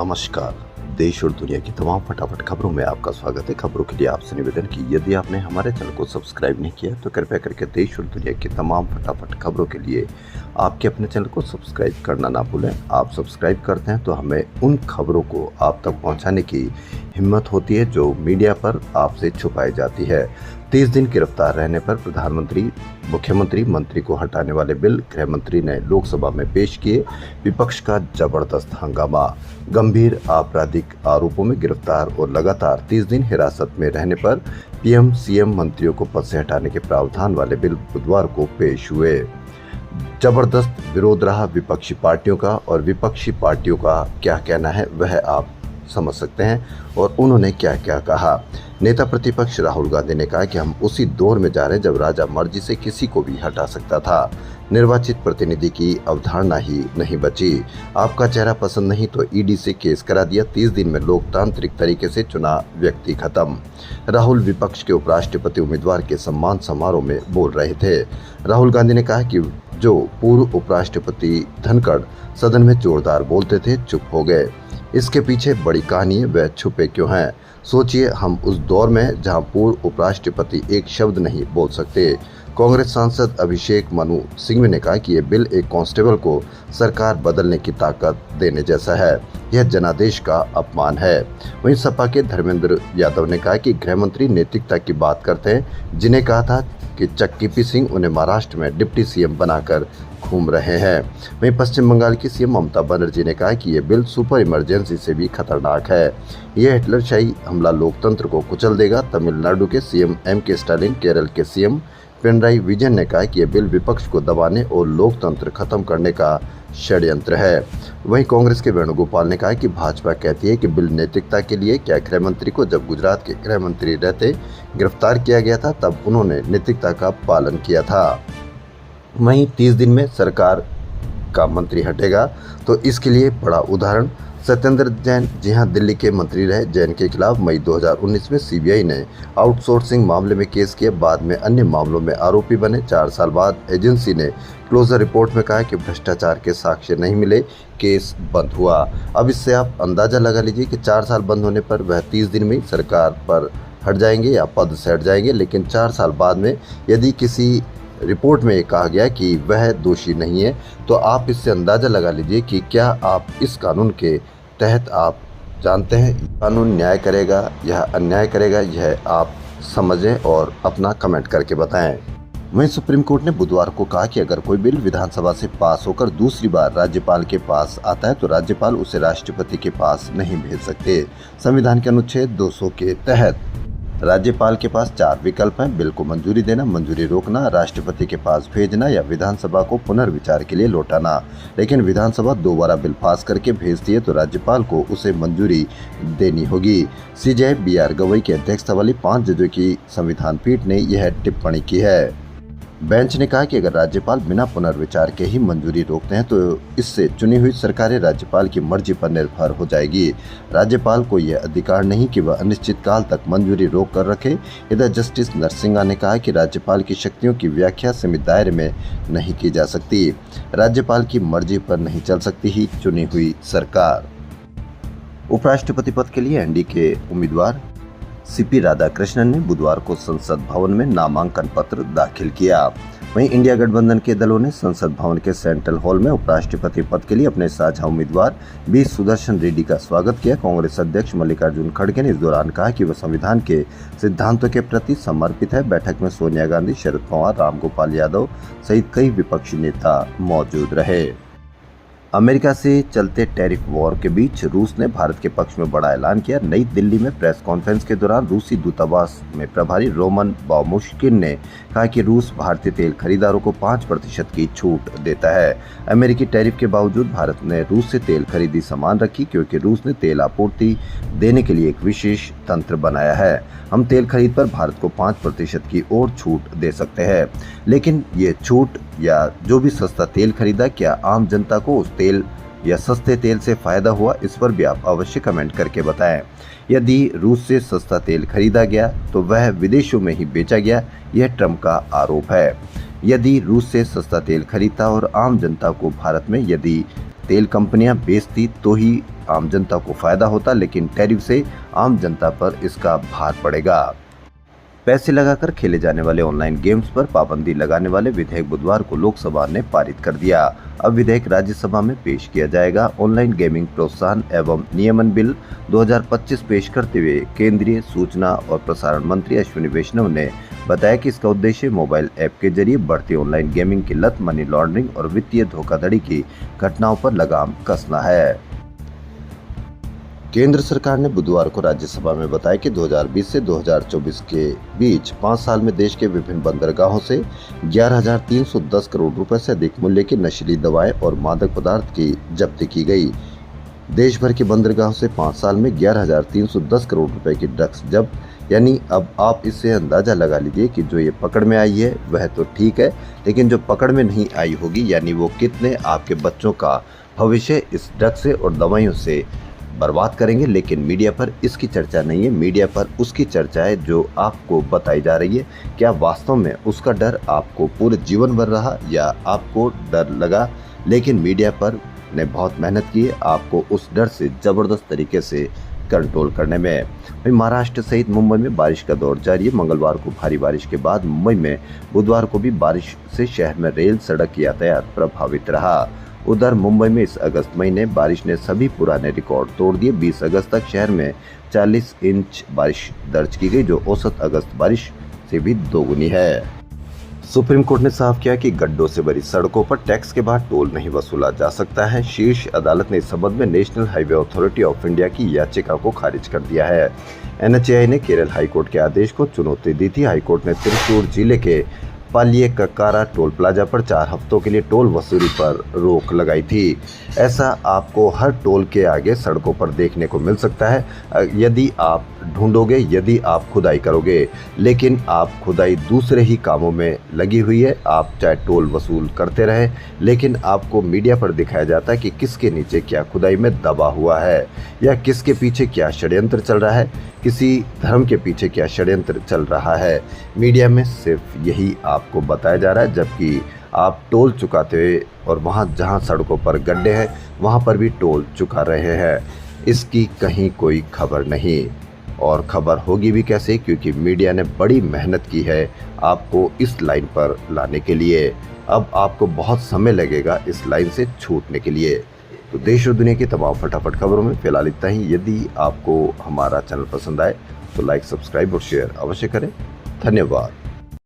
नमस्कार। देश और दुनिया की तमाम फटाफट खबरों में आपका स्वागत है। खबरों के लिए आपसे निवेदन कि यदि आपने हमारे चैनल को सब्सक्राइब नहीं किया तो कृपया करके देश और दुनिया की तमाम फटाफट खबरों के लिए आपके अपने चैनल को सब्सक्राइब करना ना भूलें। आप सब्सक्राइब करते हैं तो हमें उन खबरों को आप तक पहुंचाने की हिम्मत होती है जो मीडिया पर आपसे छुपाई जाती है। 30 दिन गिरफ्तार रहने पर प्रधानमंत्री, मुख्यमंत्री, मंत्री को हटाने वाले बिल गृह मंत्री ने लोकसभा में पेश किए। विपक्ष का जबरदस्त हंगामा। गंभीर आपराधिक आरोपों में गिरफ्तार और लगातार 30 दिन हिरासत में रहने पर पीएम सीएम मंत्रियों को पद से हटाने के प्रावधान वाले बिल बुधवार को पेश हुए। जबरदस्त विरोध रहा विपक्षी पार्टियों का, और विपक्षी पार्टियों का क्या कहना है वह आप समझ सकते हैं। और उन्होंने क्या क्या कहा। नेता प्रतिपक्ष राहुल गांधी ने कहा कि हम उसी दौर में जा रहे हैं जब राजा मर्जी से किसी को भी हटा सकता था। निर्वाचित प्रतिनिधि की अवधारणा ही नहीं बची। आपका चेहरा पसंद नहीं तो ईडी से केस करा दिया। 30 दिन में लोकतांत्रिक तरीके से चुना व्यक्ति खत्म। राहुल विपक्ष के उपराष्ट्रपति उम्मीदवार के सम्मान समारोह में बोल रहे थे। राहुल गांधी ने कहा कि जो पूर्व उपराष्ट्रपति धनखड़ सदन में जोरदार बोलते थे चुप हो गए। इसके पीछे बड़ी कहानी है, वह छुपे क्यों हैं। सोचिए, हम उस दौर में जहां पूर्व उपराष्ट्रपति एक शब्द नहीं बोल सकते। कांग्रेस सांसद अभिषेक मनु सिंघवी ने कहा कि यह बिल एक कांस्टेबल को सरकार बदलने की ताकत देने जैसा है। यह जनादेश का अपमान है। वहीं सपा के धर्मेंद्र यादव ने कहा कि गृह मंत्री नैतिकता की बात करते हैं, जिन्हें कहा था कि चक्की सिंह उन्हें महाराष्ट्र में डिप्टी सीएम बनाकर घूम रहे हैं। वहीं पश्चिम बंगाल की सीएम ममता बनर्जी ने कहा कि यह बिल सुपर इमरजेंसी से भी खतरनाक है। यह हिटलरशाही हमला लोकतंत्र को कुचल देगा। तमिलनाडु के सीएम एम.के. स्टालिन, केरल के सीएम पिनराई विजयन ने कहा कि यह बिल विपक्ष को दबाने और लोकतंत्र खत्म करने का षड्यंत्र है। वहीं कांग्रेस के वेणुगोपाल ने कहा कि भाजपा कहती है कि बिल नैतिकता के लिए। क्या गृह मंत्री को जब गुजरात के गृह मंत्री रहते गिरफ्तार किया गया था तब उन्होंने नैतिकता का पालन किया था। वहीं 30 दिन में सरकार का मंत्री हटेगा तो इसके लिए बड़ा उदाहरण सत्येंद्र जैन। जी हां, दिल्ली के मंत्री रहे जैन के खिलाफ मई 2019 में सीबीआई ने आउटसोर्सिंग मामले में केस किया। बाद में अन्य मामलों में आरोपी बने। 4 साल बाद एजेंसी ने क्लोजर रिपोर्ट में कहा कि भ्रष्टाचार के साक्ष्य नहीं मिले, केस बंद हुआ। अब इससे आप अंदाजा लगा लीजिए कि 4 साल बंद होने पर वह 30 दिन में सरकार पर हट जाएंगे या पद से हट जाएंगे। लेकिन 4 साल बाद में यदि किसी रिपोर्ट में कहा गया कि वह दोषी नहीं है तो आप इससे अंदाज़ा लगा लीजिए कि क्या आप इस कानून के तहत आप जानते हैं कानून न्याय करेगा या अन्याय करेगा। यह आप समझें और अपना कमेंट करके बताएं। वहीं सुप्रीम कोर्ट ने बुधवार को कहा कि अगर कोई बिल विधानसभा से पास होकर दूसरी बार राज्यपाल के पास आता है तो राज्यपाल उसे राष्ट्रपति के पास नहीं भेज सकते। संविधान के अनुच्छेद 200 के तहत राज्यपाल के पास 4 विकल्प हैं। बिल को मंजूरी देना, मंजूरी रोकना, राष्ट्रपति के पास भेजना या विधानसभा को पुनर्विचार के लिए लौटाना। लेकिन विधानसभा दोबारा बिल पास करके भेजती है तो राज्यपाल को उसे मंजूरी देनी होगी। सीजे BR गवई की अध्यक्षता वाली 5 जजों की संविधान पीठ ने यह टिप्पणी की है। बेंच ने कहा कि अगर राज्यपाल बिना पुनर्विचार के ही मंजूरी रोकते हैं तो इससे चुनी हुई सरकारें राज्यपाल की मर्जी पर निर्भर हो जाएगी। राज्यपाल को यह अधिकार नहीं कि वह अनिश्चित काल तक मंजूरी रोक कर रखे। इधर जस्टिस नरसिंहा ने कहा कि राज्यपाल की शक्तियों की व्याख्या सीमित दायरे में नहीं की जा सकती। राज्यपाल की मर्जी पर नहीं चल सकती ही चुनी हुई सरकार। उपराष्ट्रपति पद के लिए एनडीए के उम्मीदवार सीपी राधाकृष्णन ने बुधवार को संसद भवन में नामांकन पत्र दाखिल किया। वहीं इंडिया गठबंधन के दलों ने संसद भवन के सेंट्रल हॉल में उपराष्ट्रपति पद के लिए अपने साझा उम्मीदवार बी सुदर्शन रेड्डी का स्वागत किया। कांग्रेस अध्यक्ष मल्लिकार्जुन खड़गे ने इस दौरान कहा कि वह संविधान के सिद्धांतों के प्रति समर्पित है। बैठक में सोनिया गांधी, शरद पवार, रामगोपाल यादव सहित कई विपक्षी नेता मौजूद रहे। अमेरिका से चलते टैरिफ वॉर के बीच रूस ने भारत के पक्ष में बड़ा ऐलान किया। नई दिल्ली में प्रेस कॉन्फ्रेंस के दौरान रूसी दूतावास में प्रभारी रोमन बामुश्किन ने कहा कि रूस भारतीय तेल खरीदारों को 5% की छूट देता है। अमेरिकी टैरिफ के बावजूद भारत ने रूस से तेल खरीदी समान रखी क्योंकि रूस ने तेल आपूर्ति देने के लिए एक विशेष तंत्र बनाया है। हम तेल खरीद पर भारत को 5% की और छूट दे सकते हैं। लेकिन ये छूट या जो भी सस्ता तेल खरीदा, क्या आम जनता को उस तेल या सस्ते तेल से फायदा हुआ? इस पर भी आप अवश्य कमेंट करके बताएं। यदि रूस से सस्ता तेल खरीदा गया तो वह विदेशों में ही बेचा गया, यह ट्रंप का आरोप है। यदि रूस से सस्ता तेल खरीदता और आम जनता को भारत में यदि तेल कंपनियां बेचती तो ही आम जनता को फायदा होता, लेकिन टैरिफ से आम जनता पर इसका भार पड़ेगा। पैसे लगाकर खेले जाने वाले ऑनलाइन गेम्स पर पाबंदी लगाने वाले विधेयक बुधवार को लोकसभा ने पारित कर दिया। अब विधेयक राज्यसभा में पेश किया जाएगा। ऑनलाइन गेमिंग प्रोत्साहन एवं नियमन बिल 2025 पेश करते हुए केंद्रीय सूचना और प्रसारण मंत्री अश्विनी वैष्णव ने बताया कि इसका उद्देश्य मोबाइल ऐप के जरिए बढ़ती ऑनलाइन गेमिंग की लत, मनी लॉन्ड्रिंग और वित्तीय धोखाधड़ी की घटनाओं पर लगाम कसना है। केंद्र सरकार ने बुधवार को राज्यसभा में बताया कि 2020 से 2024 के बीच 5 साल में देश के विभिन्न बंदरगाहों से 11,310 करोड़ रुपए से अधिक मूल्य की नशीली दवाएं और मादक पदार्थ की जब्ती की गई। देश भर के बंदरगाहों से 5 साल में 11,310 करोड़ रुपए की ड्रग्स जब्त। यानी अब आप इससे अंदाजा लगा लीजिए कि जो ये पकड़ में आई है वह तो ठीक है, लेकिन जो पकड़ में नहीं आई होगी यानी वो कितने आपके बच्चों का भविष्य इस ड्रग्स से और दवाइयों से बर्बाद करेंगे। लेकिन मीडिया पर इसकी चर्चा नहीं है, मीडिया पर उसकी चर्चा है जो आपको बताई जा रही है। क्या वास्तव में उसका डर आपको पूरे जीवन भर रहा या आपको डर लगा, लेकिन मीडिया पर ने बहुत मेहनत की है आपको उस डर से जबरदस्त तरीके से कंट्रोल करने में। महाराष्ट्र सहित मुंबई में बारिश का दौर जारी है। मंगलवार को भारी बारिश के बाद मुंबई में बुधवार को भी बारिश से शहर में रेल सड़क यातायात प्रभावित रहा। उधर मुंबई में इस अगस्त महीने बारिश ने सभी पुराने रिकॉर्ड तोड़ दिए। 20 अगस्त तक शहर में 40 इंच बारिश दर्ज की गई, जो औसत अगस्त बारिश से भी दोगुनी है। सुप्रीम कोर्ट ने साफ किया कि गड्ढों से भरी सड़कों पर टैक्स के बाद टोल नहीं वसूला जा सकता है। शीर्ष अदालत ने इस संबंध में national highway authority of India की याचिका को खारिज कर दिया है। NHAI ने केरल हाईकोर्ट के आदेश को चुनौती दी थी। हाईकोर्ट ने त्रिशूर जिले के पालियक्कारा टोल प्लाजा पर 4 हफ्तों के लिए टोल वसूली पर रोक लगाई थी। ऐसा आपको हर टोल के आगे सड़कों पर देखने को मिल सकता है यदि आप ढूंढोगे, यदि आप खुदाई करोगे। लेकिन आप खुदाई दूसरे ही कामों में लगी हुई है। आप चाहे टोल वसूल करते रहे, लेकिन आपको मीडिया पर दिखाया जाता है कि किसके नीचे क्या खुदाई में दबा हुआ है या किसके पीछे क्या षड्यंत्र चल रहा है, किसी धर्म के पीछे क्या षड्यंत्र चल रहा है। मीडिया में सिर्फ यही आपको बताया जा रहा है, जबकि आप टोल चुकाते हुए और वहाँ जहाँ सड़कों पर गड्ढे हैं वहाँ पर भी टोल चुका रहे हैं। इसकी कहीं कोई खबर नहीं, और खबर होगी भी कैसे, क्योंकि मीडिया ने बड़ी मेहनत की है आपको इस लाइन पर लाने के लिए। अब आपको बहुत समय लगेगा इस लाइन से छूटने के लिए। तो देश और दुनिया की तमाम फटाफट खबरों में फिलहाल इतना ही। यदि आपको हमारा चैनल पसंद आए तो लाइक, सब्सक्राइब और शेयर अवश्य करें। धन्यवाद।